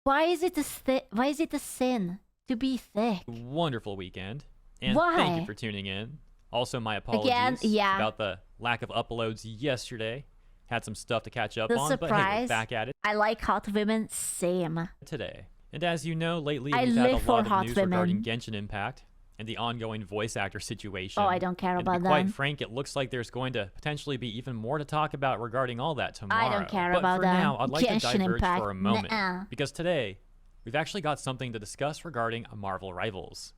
Why is it a sin to be thick? Wonderful weekend. And Why? thank you for tuning in. Also, my apologies Again, yeah. about the lack of uploads yesterday. Had some stuff to catch up The on, but hey, surprise. we're back at it I like hot women. Same. today. And as you know, lately I we've had a live for lot of hot news women. regarding Genshin Impact and the ongoing voice actor situation. Oh, I don't care and about to be quite them. frank, it looks like there's going to potentially be even more to talk about regarding all that tomorrow. I don't care but about for them. now, I'd like to Genshin diverge Impact. for a moment. Nuh-uh. Because today, we've actually got something to discuss regarding Marvel Rivals.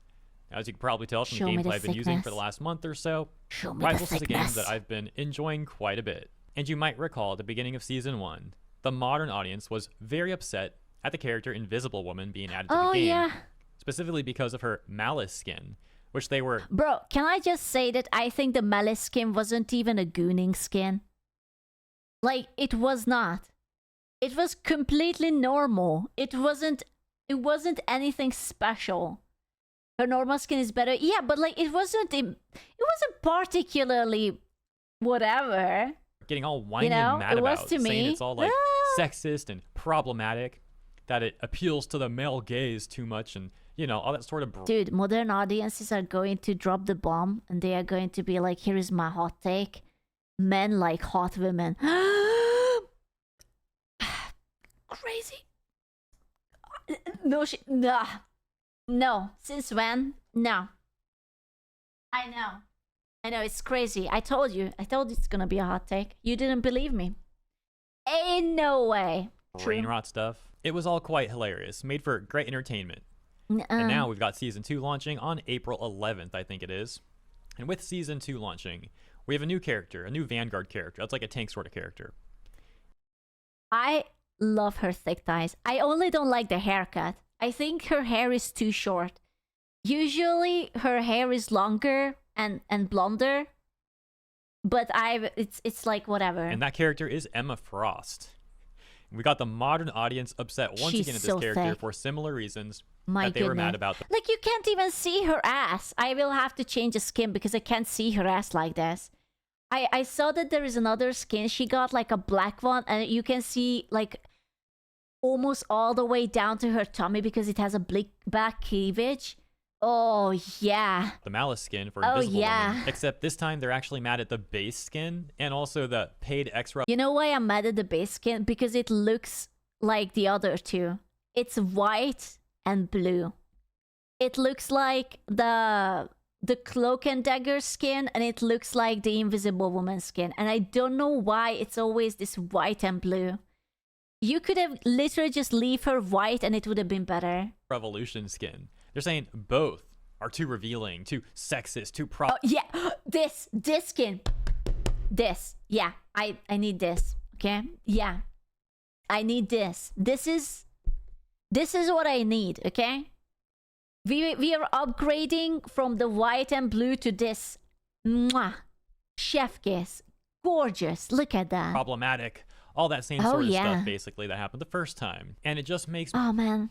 Now, as you can probably tell from Show the me the gameplay I've been using for thickness. the last month or so, Show me Rivals the is a game thickness. that I've been enjoying quite a bit. And you might recall at the beginning of Season 1, the modern audience was very upset at the character Invisible Woman being added to the game. Yeah. Specifically because of her Malice skin, which they were... Bro, can I just say that I think the Malice skin wasn't even a gooning skin? Like, it was not. It was completely normal. It wasn't anything special. Her normal skin is better. Yeah, but like it wasn't particularly whatever. Getting all whiny You know, and mad it was about, to saying me. it's all like sexist and problematic, that it appeals to the male gaze too much, and you know, all that sort of Dude, modern audiences are going to drop the bomb and they are going to be like, here is my hot take. Men like hot women. Crazy. No shit. Nah. No. Since when? No. I know, it's crazy. I told you it's gonna be a hot take. You didn't believe me. Ain't no way. brain rot stuff. It was all quite hilarious, made for great entertainment. Nuh-uh. And now we've got Season 2 launching on April 11th, I think it is. And with Season 2 launching, we have a new character, a new Vanguard character. That's like a tank sort of character. I love her thick thighs. I only don't like the haircut. I think her hair is too short. Usually her hair is longer and blonder. But it's like whatever. And that character is Emma Frost. We got the modern audience upset once She's again at this so character thick. for similar reasons My that they were goodness. mad about. Like, you can't even see her ass. I will have to change the skin because I can't see her ass like this. I saw that there is another skin. She got like a black one and you can see like almost all the way down to her tummy because it has a black cleavage. Oh, yeah. The Malice skin for Oh, Invisible yeah. Woman. Except this time they're actually mad at the base skin and also the paid extra. You know why I'm mad at the base skin? Because it looks like the other two. It's white and blue. It looks like the Cloak and Dagger skin, and it looks like the Invisible Woman skin. And I don't know why it's always this white and blue. You could have literally just leave her white and it would have been better. Revolution skin. They're saying both are too revealing, too sexist, too Oh, yeah. This skin. This. Yeah. I need this. Okay? Yeah. I need this. This is what I need, okay? We are upgrading from the white and blue to this. Mwah. Chef kiss. Gorgeous. Look at that. problematic. All that same Oh, sort of yeah. stuff basically that happened the first time. And it just makes Oh, man.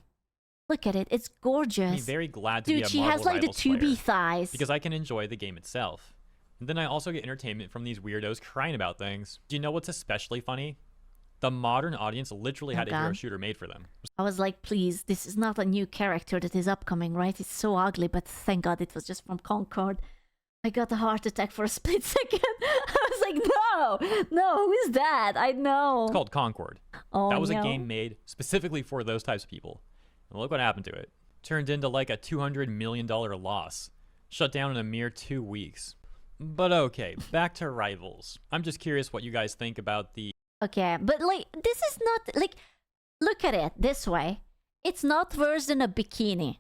Look at it. It's gorgeous. me very glad to be Dude, a she Marvel has like the Rivals 2B player, thighs. because I can enjoy the game itself. And then I also get entertainment from these weirdos crying about things. Do you know what's especially funny? The modern audience literally had a hero God. shooter made for them. I was like, please, this is not a new character that is upcoming, right? It's so ugly, but thank God it was just from Concord. I got a heart attack for a split second. I was like, no, who is that? I know. It's called Concord. Oh, That was no. a game made specifically for those types of people. And look what happened to it. Turned into like a $200 million loss. Shut down in a mere 2 weeks. But okay, back to Rivals. I'm just curious what you guys think about the... Okay, but like, this is not, like, look at it this way. It's not worse than a bikini.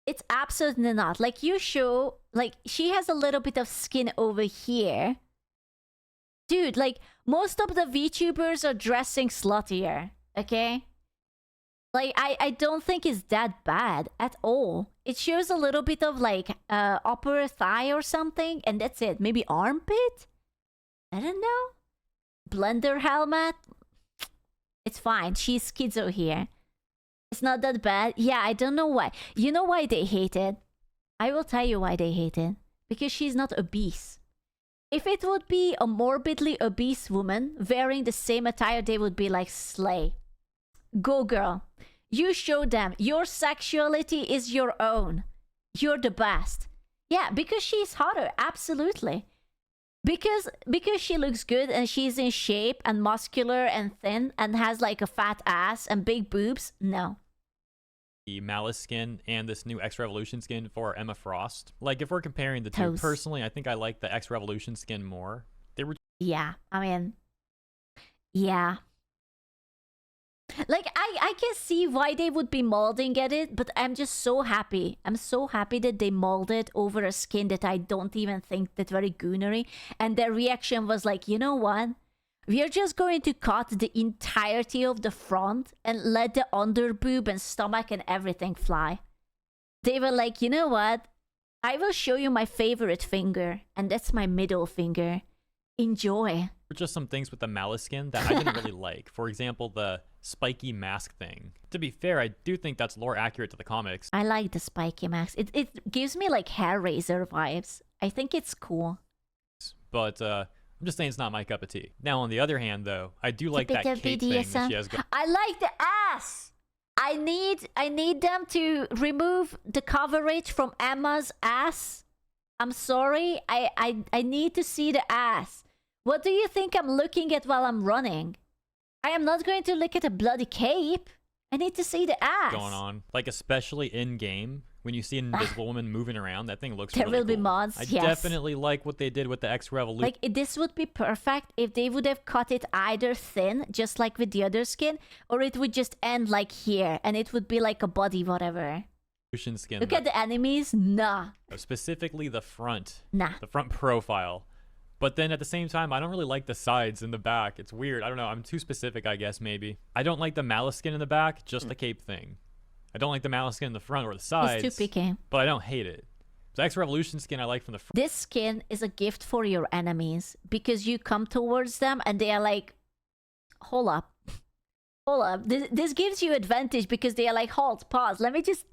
It's absolutely not. Like, you show, like, she has a little bit of skin over here. Dude, like, most of the VTubers are dressing sluttier, okay? Like, I don't think it's that bad at all. It shows a little bit of, like, upper thigh or something, and that's it. Maybe armpit? I don't know. Blender helmet? It's fine. She's schizo here. It's not that bad. Yeah, I don't know why. You know why they hate it? I will tell you why they hate it. Because she's not obese. If it would be a morbidly obese woman wearing the same attire, they would be like, slay. Go girl. You show them your sexuality is your own. You're the best. Yeah, because she's hotter, absolutely. Because she looks good and she's in shape and muscular and thin and has like a fat ass and big boobs. No. The Malice skin and this new X Revolution skin for Emma Frost. Like, if we're comparing the two, Toast. personally, I think I like the X Revolution skin more. They were Yeah, I mean, yeah. Like, I can see why they would be molding at it, but I'm just so happy. I'm so happy that they molded over a skin that I don't even think that very goonery. And their reaction was like, you know what? We are just going to cut the entirety of the front and let the under boob and stomach and everything fly. They were like, you know what? I will show you my favorite finger, and that's my middle finger. Enjoy. just some things with the Malice skin that I didn't really like. For example, the spiky mask thing. To be fair, I do think that's lore accurate to the comics. I like the spiky mask. It gives me like hair razor vibes. I think it's cool. But I'm just saying it's not my cup of tea. Now, on the other hand, though, I do like that cape thing that she has going. I like the ass. I need them to remove the coverage from Emma's ass. I'm sorry. I need to see the ass. What do you think I'm looking at while I'm running? I am not going to look at a bloody cape. I need to see the ass. Going on. Like, especially in-game, when you see an invisible woman moving around, that thing looks there really will be cool. mods, I yes. definitely like what they did with the X Revolution. Like, this would be perfect if they would have cut it either thin, just like with the other skin, or it would just end like here, and it would be like a body whatever. Skin. Look at the enemies. Nah. Specifically the front. Nah. The front profile. But then at the same time, I don't really like the sides and the back. It's weird. I don't know. I'm too specific, I guess, maybe. I don't like the Malice skin in the back, just the cape thing. I don't like the Malice skin in the front or the sides. It's too picky. But I don't hate it. The X Revolution skin I like from the front. This skin is a gift for your enemies because you come towards them and they are like, hold up. Hold up. This gives you advantage because they are like, halt, pause. Let me just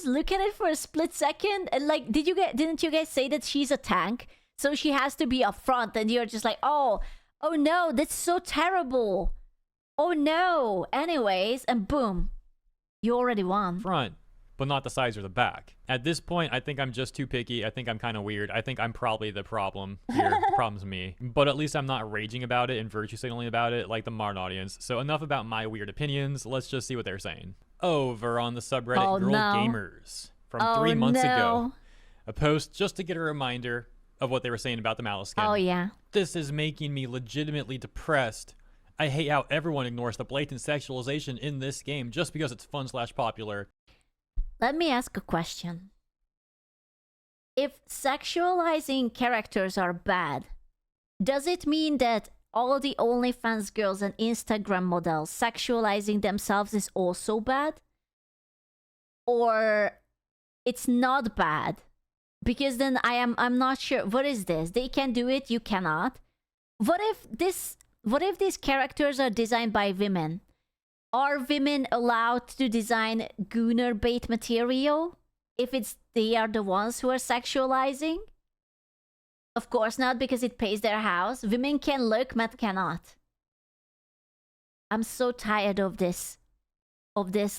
look at it for a split second. And like, didn't you guys say that she's a tank? So she has to be up front, and you're just like, oh no, that's so terrible. Oh no. Anyways, and boom, you already won. Front, but not the sides or the back. At this point, I think I'm just too picky. I think I'm kind of weird. I think I'm probably the problem here. The problem's me. But at least I'm not raging about it and virtue signaling about it like the modern audience. So enough about my weird opinions. Let's just see what they're saying. Over on the subreddit Girl Gamers from 3 months ago. A post just to get a reminder of what they were saying about the Malice skin. Oh, yeah. This is making me legitimately depressed. I hate how everyone ignores the blatant sexualization in this game just because it's fun/popular. Let me ask a question. If sexualizing characters are bad, does it mean that all the OnlyFans girls and Instagram models sexualizing themselves is also bad? Or it's not bad? Because then I'm not sure. What is this? They can do it, you cannot. What if these characters are designed by women? Are women allowed to design gooner bait material if they are the ones who are sexualizing? Of course not, because it pays their house. Women can look, men cannot. I'm so tired of this.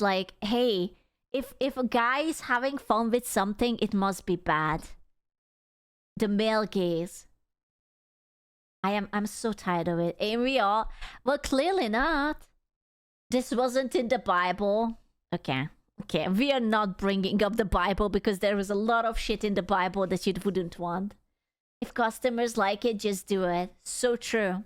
Like, hey, if a guy is having fun with something, it must be bad. The male gaze. I'm so tired of it. And we all, well, clearly not. This wasn't in the Bible. Okay, we are not bringing up the Bible because there is a lot of shit in the Bible that you wouldn't want. If customers like it, just do it. So true.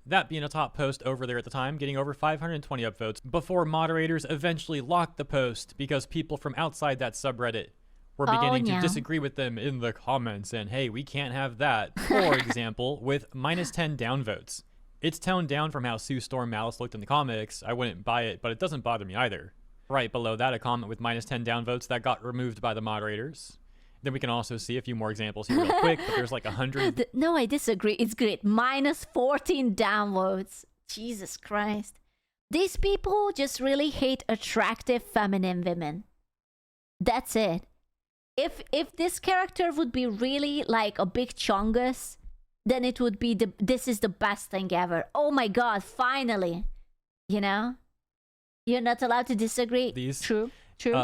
That being a top post over there at the time, getting over 520 upvotes before moderators eventually locked the post because people from outside that subreddit were beginning to disagree with them in the comments and, hey, we can't have that. For example, with -10 downvotes. It's toned down from how Sue Storm Malice looked in the comics. I wouldn't buy it, but it doesn't bother me either. Right below that, a comment with -10 downvotes that got removed by the moderators. Then we can also see a few more examples here real quick, but there's like 100. No, I disagree. It's great. -14 downvotes. Jesus Christ. These people just really hate attractive feminine women. That's it. If this character would be really like a big chungus, then it would be this is the best thing ever. Oh my god, finally. You know? You're not allowed to disagree. These True.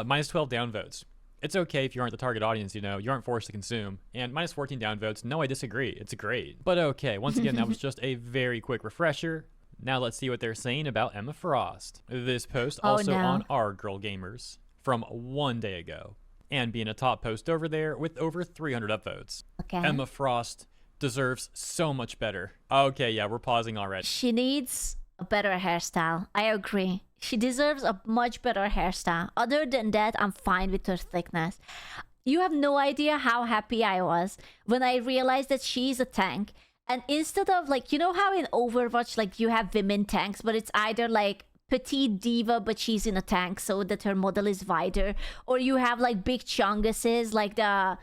minus 12 downvotes. It's okay if you aren't the target audience, you aren't forced to consume. And minus 14 downvotes, no, I disagree. It's great. But okay, once again, that was just a very quick refresher. Now let's see what they're saying about Emma Frost. This post also on our Girl Gamers from 1 day ago. And being a top post over there with over 300 upvotes. Okay. Emma Frost deserves so much better. Okay, yeah, we're pausing already. She needs a better hairstyle. I agree. She deserves a much better hairstyle. Other than that, I'm fine with her thickness. You have no idea how happy I was when I realized that she's a tank. And instead of like, you know how in Overwatch, like you have women tanks, but it's either like petite diva, but she's in a tank so that her model is wider. Or you have like big chunguses, like the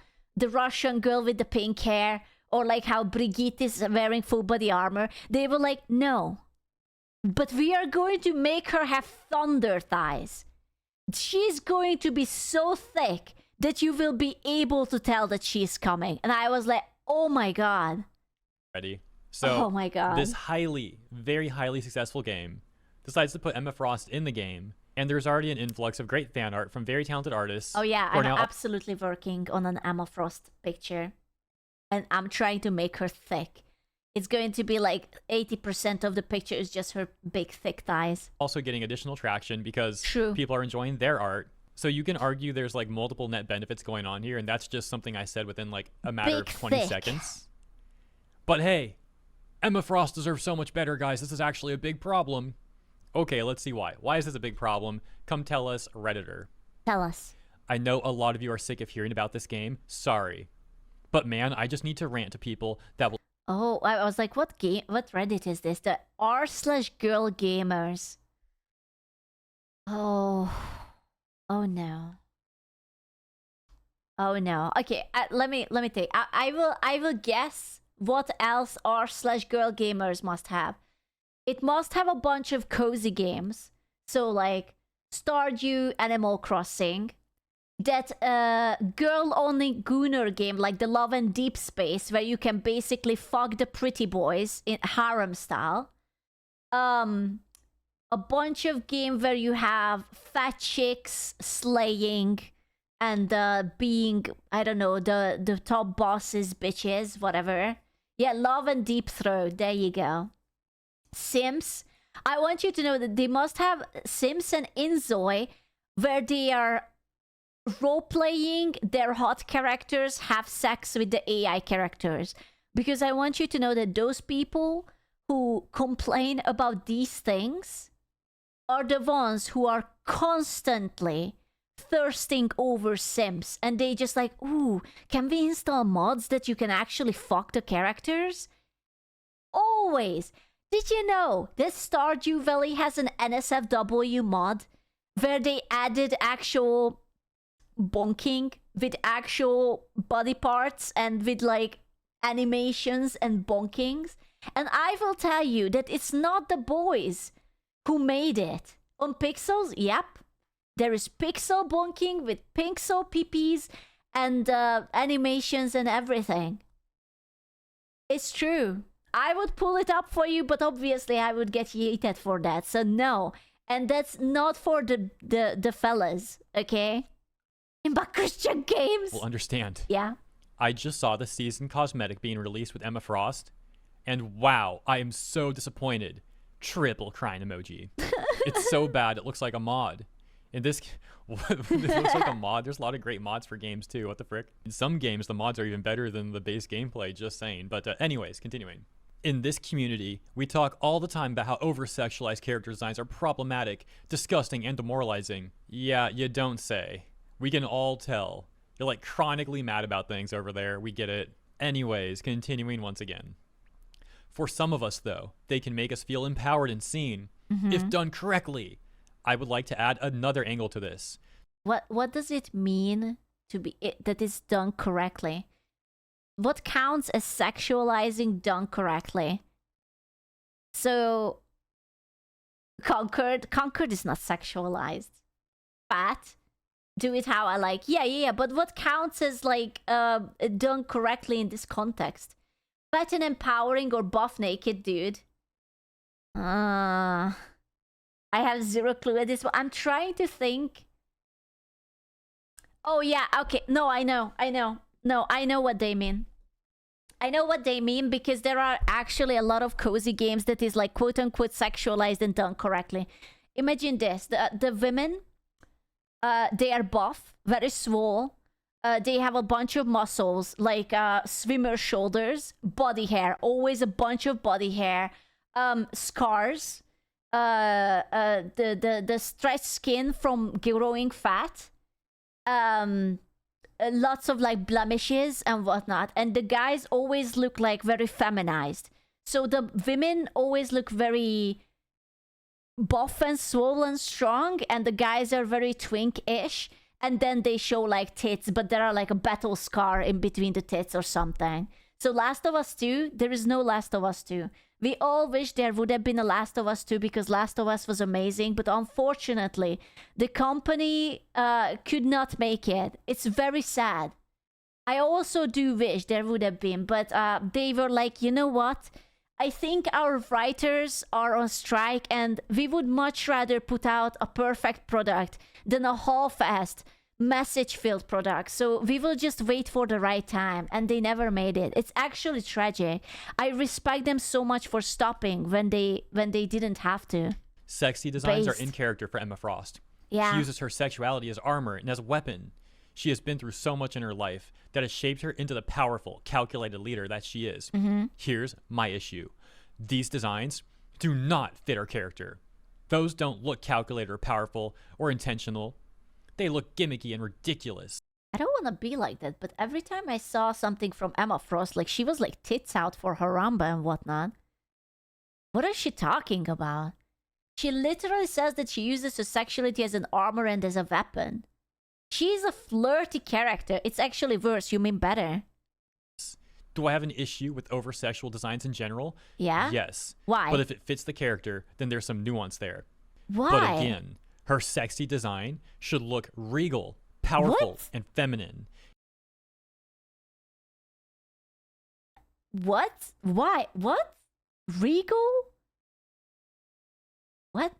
Russian girl with the pink hair. Or like how Brigitte is wearing full body armor. They were like, no. But we are going to make her have thunder thighs. She's going to be so thick that you will be able to tell that she's coming. And I was like, oh my god. Ready? So, oh my god. This very highly successful game decides to put Emma Frost in the game. And there's already an influx of great fan art from very talented artists. Oh yeah, I'm absolutely working on an Emma Frost picture. And I'm trying to make her thick. It's going to be like 80% of the picture is just her big, thick thighs. Also getting additional traction because people are enjoying their art. So you can argue there's like multiple net benefits going on here. And that's just something I said within like a matter of 20 seconds. But hey, Emma Frost deserves so much better, guys. This is actually a big problem. Okay, let's see why. Why is this a big problem? Come tell us, Redditor. Tell us. I know a lot of you are sick of hearing about this game. Sorry. But man, I just need to rant to people that will... Oh, I was like, what Reddit is this? The r/girl gamers. Oh no. Oh no. Okay, let me think. I will guess what else r/girl gamers must have. It must have a bunch of cozy games. So like Stardew, Animal Crossing, that girl-only Gooner game like the Love and Deep Space, where you can basically fuck the pretty boys in harem style. A bunch of game where you have fat chicks slaying and being, I don't know, the top bosses, bitches, whatever. Yeah, Love and Deep Throat, there you go. Sims. I want you to know that they must have Sims and Inzoi where they are role-playing their hot characters have sex with the AI characters. Because I want you to know that those people who complain about these things are the ones who are constantly thirsting over Sims. And they just like, ooh, can we install mods that you can actually fuck the characters? Always. Did you know that Stardew Valley has an NSFW mod where they added actual bonking with actual body parts and with like animations and bonkings? And I will tell you that it's not the boys who made it. On Pixels, yep, there is pixel bonking with pixel peepees and animations and everything. It's true. I would pull it up for you, but obviously I would get yeeted for that. So no. And that's not for the fellas, okay? But Christian games. Well, understand. Yeah. I just saw the season cosmetic being released with Emma Frost, and wow, I am so disappointed. Triple crying emoji. It's so bad, it looks like a mod. In this, this looks like a mod. There's a lot of great mods for games too. What the frick? In some games, the mods are even better than the base gameplay. Just saying. But anyways, continuing. In this community, we talk all the time about how over-sexualized character designs are problematic, disgusting, and demoralizing. Yeah, you don't say. We can all tell. You're like chronically mad about things over there. We get it. Anyways, continuing once again. For some of us, though, they can make us feel empowered and seen. If done correctly. I would like to add another angle to this. What does it mean to be that is done correctly? What counts as sexualizing done correctly? So, Conquered is not sexualized. Fat, do it how I like. Yeah. But what counts as like done correctly in this context? Fat and empowering or buff naked dude. I have zero clue at this one. I'm trying to think. Oh yeah, okay. No, I know. No, I know what they mean. I know what they mean because there are actually a lot of cozy games that is like quote unquote sexualized and done correctly. Imagine this: the women, they are buff, very swole. They have a bunch of muscles, like swimmer shoulders, body hair, always a bunch of body hair, scars, the stretched skin from growing fat, lots of like blemishes and whatnot, and the guys always look like very feminized. So the women always look very buff and swollen, strong, and the guys are very twink-ish. And then they show like tits, but there are like a battle scar in between the tits or something. So Last of Us 2, there is no Last of Us 2. We all wish there would have been a Last of Us 2 because Last of Us was amazing, but unfortunately, the company could not make it. It's very sad. I also do wish there would have been, but they were like, you know what? I think our writers are on strike and we would much rather put out a perfect product than a half-assed, message-filled product. So we will just wait for the right time, and they never made it. It's actually tragic. I respect them so much for stopping when they didn't have to. Sexy designs are in character for Emma Frost. Yeah. She uses her sexuality as armor and as a weapon. She has been through so much in her life that has shaped her into the powerful, calculated leader that she is. Here's my issue. These designs do not fit her character. Those don't look calculated or powerful or intentional. They look gimmicky and ridiculous. I don't want to be like that, but every time I saw something from Emma Frost, like she was like tits out for her Ramba and whatnot. What is she talking about? She literally says that she uses her sexuality as an armor and as a weapon. She's a flirty character. It's actually worse. You mean better. Do I have an issue with over-sexual designs in general? Yeah? Yes. Why? But if it fits the character, then there's some nuance there. Why? But again, her sexy design should look regal, powerful, What? and feminine. What? Why? What? Regal? What?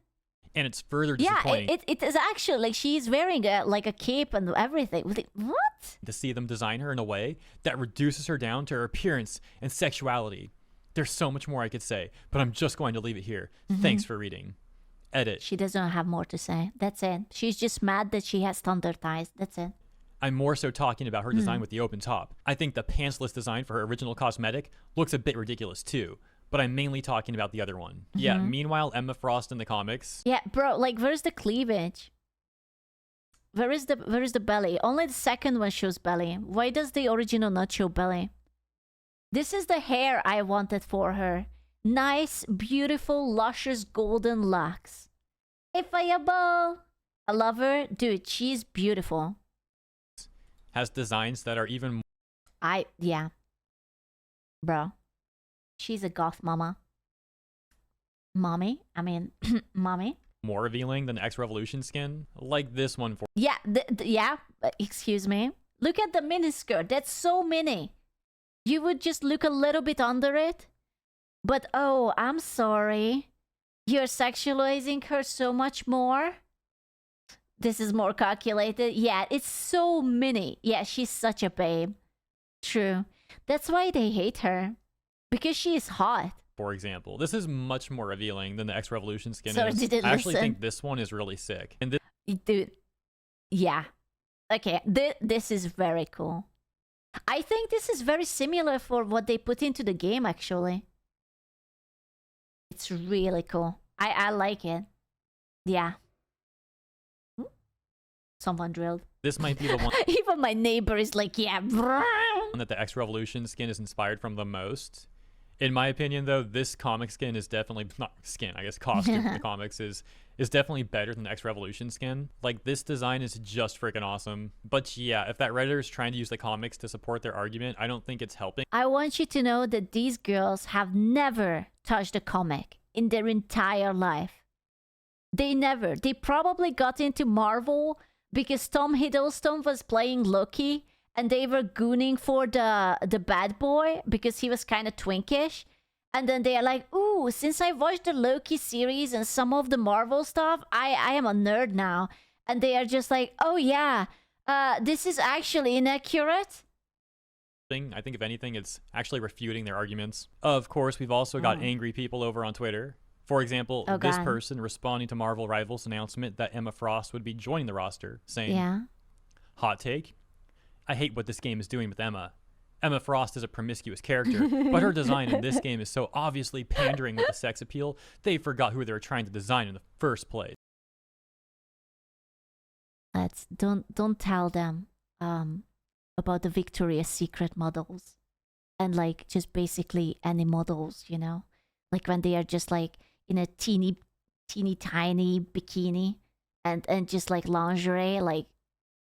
And it's further Yeah, disappointing it is actually like she's wearing a cape and everything. What? to see them design her in a way that reduces her down to her appearance and sexuality. There's so much more I could say, but I'm just going to leave it here. Thanks for reading. Edit. She doesn't have more to say. That's it. She's just mad that she has thunder thighs. That's it. I'm more so talking about her design with the open top. I think the pantsless design for her original cosmetic looks a bit ridiculous too, but I'm mainly talking about the other one. Yeah, meanwhile, Emma Frost in the comics. Yeah, bro, like where's the cleavage? Where is the belly? Only the second one shows belly. Why does the original not show belly? This is the hair I wanted for her. Nice, beautiful, luscious golden locks. Ifayable. I love her. Dude, she's beautiful. Has designs that are even Yeah. Bro. She's a goth mama. Mommy? I mean, mommy? more revealing than X Revolution skin, like this one for. Yeah, yeah. Excuse me. Look at the miniskirt. That's so mini. You would just look a little bit under it. But oh, I'm sorry. You're sexualizing her so much more. This is more calculated. Yeah, it's so mini. Yeah, she's such a babe. True. That's why they hate her. Because she is hot. For example, this is much more revealing than the X Revolution skin Sorry, is. didn't I actually listen. think this one is really sick. And this Dude. Yeah. Okay, this is very cool. I think this is very similar for what they put into the game, actually. It's really cool. I like it. Yeah. Someone drilled. this might be the one Even my neighbor is like, yeah. that the X Revolution skin is inspired from the most. In my opinion, though, this comic skin is definitely not skin. I guess costume from the comics is definitely better than the X Revolution skin. Like, this design is just freaking awesome. But yeah, if that Redditor is trying to use the comics to support their argument, I don't think it's helping. I want you to know that these girls have never touched a comic in their entire life. They never. They probably got into Marvel because Tom Hiddleston was playing Loki and they were gooning for the bad boy because he was kind of twinkish. And then they are like, ooh, oh, since I watched the Loki series and some of the Marvel stuff, I am a nerd now. And they are just like, oh yeah, this is actually inaccurate. I think if anything, it's actually refuting their arguments. Of course, we've also got angry people over on Twitter. For example, this person responding to Marvel Rivals' announcement that Emma Frost would be joining the roster, saying, Yeah. hot take, I hate what this game is doing with Emma. Emma Frost is a promiscuous character, but her design in this game is so obviously pandering with the sex appeal, they forgot who they were trying to design in the first place. Don't tell them about the Victoria's Secret models and like just basically any models, you know, like when they are just like in a teeny tiny bikini and just like lingerie. Like,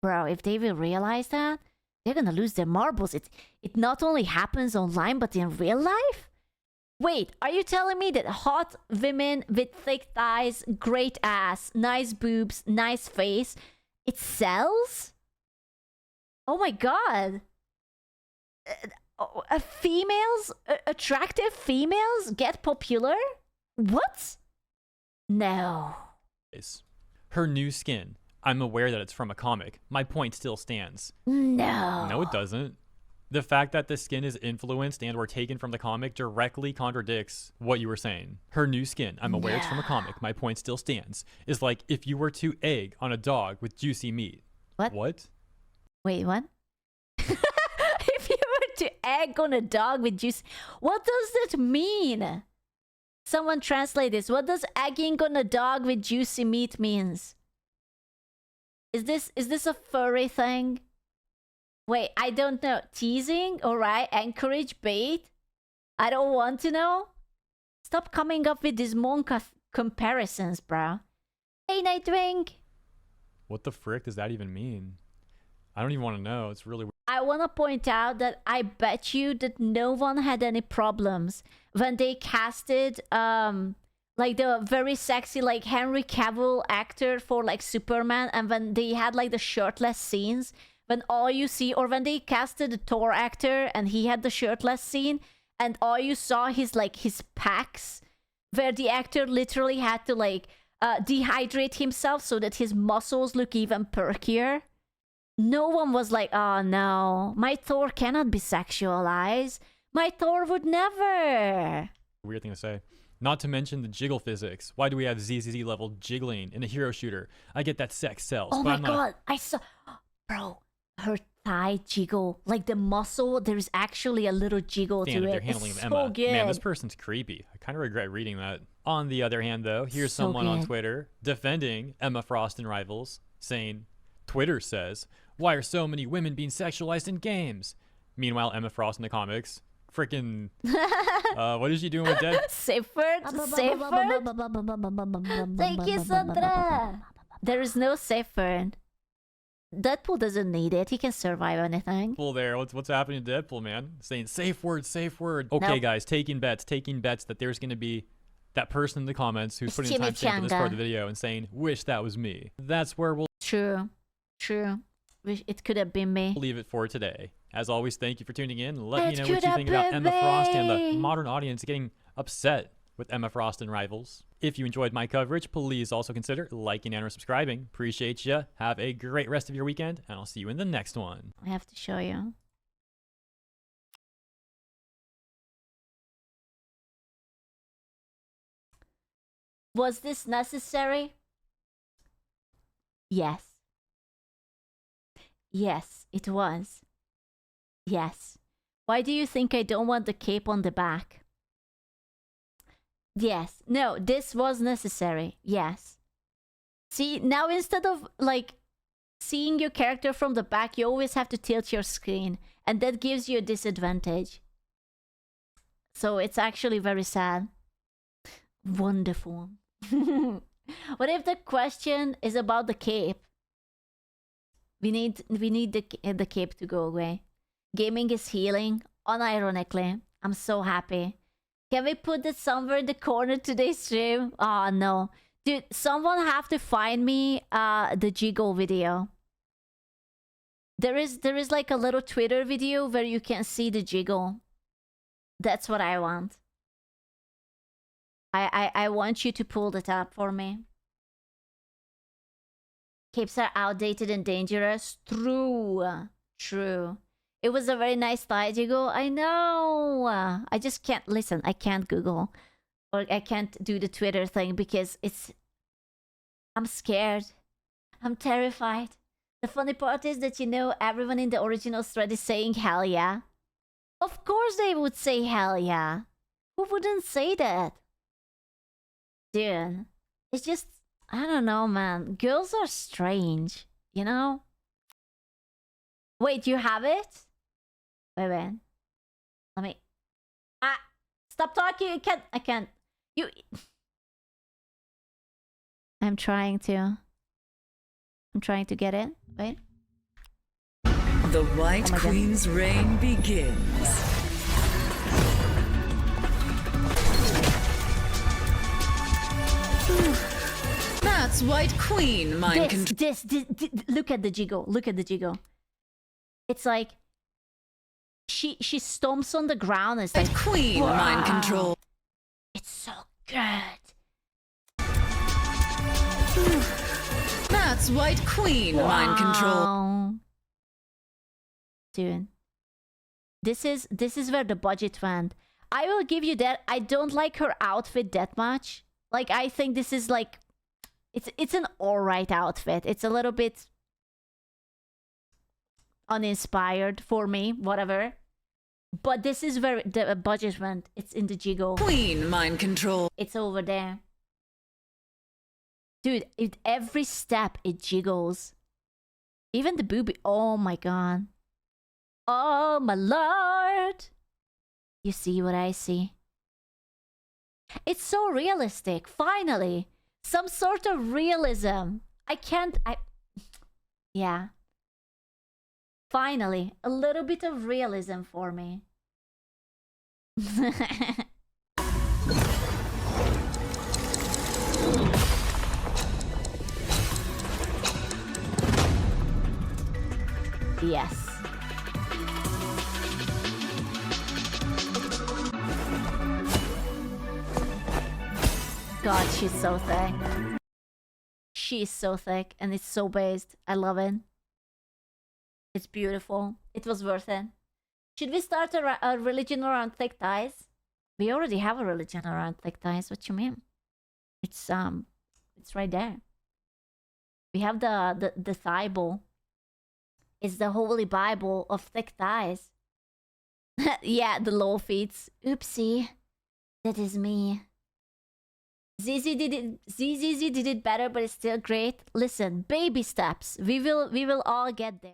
bro, if they will realize that, they're gonna lose their marbles. It not only happens online but in real life. Wait, are you telling me that hot women with thick thighs, great ass, nice boobs, nice face, it sells? Oh my god. Attractive females get popular? What? No. Her new skin. I'm aware that it's from a comic. My point still stands. No. No, it doesn't. The fact that the skin is influenced and or taken from the comic directly contradicts what you were saying. Her new skin, I'm aware it's from a comic, my point still stands, is like if you were to egg on a dog with juicy meat. What? Wait, what? If you were to egg on a dog with juice, what does that mean? Someone translate this. What does egging on a dog with juicy meat means? Is this a furry thing? Wait, I don't know. Teasing? Alright, encourage bait? I don't want to know. Stop coming up with these monka comparisons, bro. Hey, Nightwing. What the frick does that even mean? I don't even want to know. It's really weird. I want to point out that I bet you that no one had any problems when they casted like the very sexy like Henry Cavill actor for like Superman, and when they had like the shirtless scenes, when all you see, or when they casted the Thor actor and he had the shirtless scene and all you saw his like his pecs, where the actor literally had to like dehydrate himself so that his muscles look even perkier. No one was like, oh no, my Thor cannot be sexualized. My Thor would never. Weird thing to say. Not to mention the jiggle physics. Why do we have ZZZ level jiggling in a hero shooter? I get that sex sells. Oh my god, I saw... Bro, her thigh jiggle. Like the muscle, there's actually a little jiggle to it. They're handling it's Emma. so good. Man, this person's creepy. I kind of regret reading that. On the other hand, though, here's someone on Twitter defending Emma Frost and Rivals, saying, Twitter says, why are so many women being sexualized in games? Meanwhile, Emma Frost in the comics, freaking, what is she doing with Dead? Safe word? Safe word? Thank you, Sandra. There is no safe word. Deadpool doesn't need it. He can survive anything. Deadpool there. What's happening to Deadpool, man? Saying safe word, safe word. Okay, guys, taking bets that there's going to be that person in the comments who's putting the timestamp for this part of the video and saying, wish that was me. That's where we'll... True. Wish it could have been me. Leave it for today. As always, thank you for tuning in. Let me know what you think about Emma Frost and the modern audience getting upset with Emma Frost and Rivals. If you enjoyed my coverage, please also consider liking and or subscribing. Appreciate ya. Have a great rest of your weekend, and I'll see you in the next one. I have to show you. Was this necessary? Yes. Yes, it was. Yes. Why do you think I don't want the cape on the back? Yes. No, this was necessary. Yes. See, now instead of like seeing your character from the back, you always have to tilt your screen, and that gives you a disadvantage. So it's actually very sad. Wonderful. What if the question is about the cape? We need the cape to go away. Gaming is healing, unironically. I'm so happy. Can we put it somewhere in the corner today's stream? Oh no. Dude, someone have to find me the Jiggle video. There is like a little Twitter video where you can see the Jiggle. That's what I want. I want you to pull it up for me. Capes are outdated and dangerous. True. True. It was a very nice slide, Jiggle. I know. I just can't listen. I can't Google. Or I can't do the Twitter thing because it's... I'm scared. I'm terrified. The funny part is that, you know, everyone in the original thread is saying hell yeah. Of course they would say hell yeah. Who wouldn't say that? Dude, it's just... I don't know, man. Girls are strange, you know? Wait, you have it? Wait. Let me... Stop talking! I can't. You... I'm trying to get it. Wait. The White Queen's reign begins. That's White Queen mind control. This, look at the Jiggle. Look at the Jiggle. It's like she stomps on the ground. It's White like Queen wow. mind control. It's so good. That's White Queen mind control. Dude, this is where the budget went. I will give you that. I don't like her outfit that much. Like, I think this is like, it's an alright outfit. It's a little bit uninspired for me, whatever. But this is where the budget went. It's in the Jiggle. Queen mind control. It's over there. Dude, every step it jiggles. Even the boobie. Oh my god. Oh my lord. You see what I see? It's so realistic. Finally. Some sort of realism. Yeah. Finally. A little bit of realism for me. Yes. God, she's so thick. She's so thick and it's so based. I love it. It's beautiful. It was worth it. Should we start a religion around thick thighs? We already have a religion around thick thighs. What you mean? It's right there. We have the Bible. It's the Holy Bible of thick thighs. Yeah, the low feet. Oopsie. That is me. ZZ did it better, but it's still great. Listen, baby steps. We will all get there.